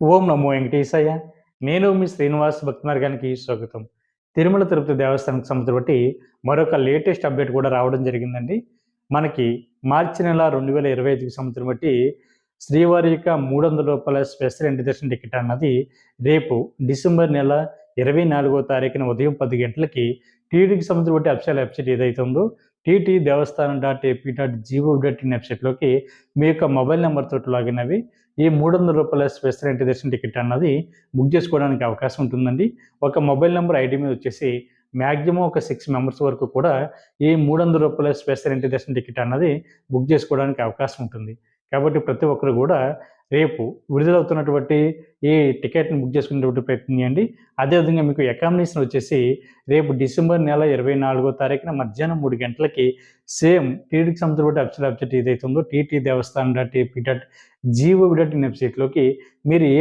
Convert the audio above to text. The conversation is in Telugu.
ఓం నమో వెంకటేశాయ. నేను మీ శ్రీనివాస్ భక్తి మార్గానికి స్వాగతం. తిరుమల తిరుపతి దేవస్థానానికి సంబంధించి బట్టి మరొక లేటెస్ట్ అప్డేట్ కూడా రావడం జరిగిందండి. మనకి మార్చి నెల 2025కి సంవత్సరం బట్టి శ్రీవారి యొక్క రూ. 300 స్పెషల్ ఎంట్రీ దర్శన టికెట్ అన్నది రేపు డిసెంబర్ నెల 24వ తారీఖున ఉదయం 10 గంటలకి టీటీడీకి సంబంధించి బట్టి అఫీషియల్ వెబ్సైట్ ఏదైతే ఉందో టీటీ దేవస్థానం .ఏపీ.జీఓ.ఇన్ వెబ్సైట్లోకి మీ యొక్క మొబైల్ నెంబర్ తోటి లాగిన్ అవి ఈ రూ. 300 స్పెషల్ ఎంట్రీ దర్శన టికెట్ అన్నది బుక్ చేసుకోవడానికి అవకాశం ఉంటుందండి. ఒక మొబైల్ నెంబర్ ఐడి మీద వచ్చేసి మ్యాక్సిమం ఒక 6 మెంబర్స్ వరకు కూడా ఈ రూ. 300 స్పెషల్ ఎంట్రీ దర్శన టికెట్ అన్నది బుక్ చేసుకోవడానికి అవకాశం ఉంటుంది. కాబట్టి ప్రతి ఒక్కరు కూడా రేపు విడుదలవుతున్నటువంటి ఈ టికెట్ని బుక్ చేసుకునేటువంటి ప్రయత్నం చేయండి. అదేవిధంగా మీకు అకామిడేషన్ వచ్చేసి రేపు డిసెంబర్ నెల 24వ తారీఖున మధ్యాహ్నం 3 గంటలకి సేమ్ టీటీడీకి సంబంధించిన అఫీషియల్ వెబ్సైట్ ఏదైతే ఉందో టీటీ దేవస్థానం .ఏపీ.జీఓ.ఇన్ వెబ్సైట్లోకి మీరు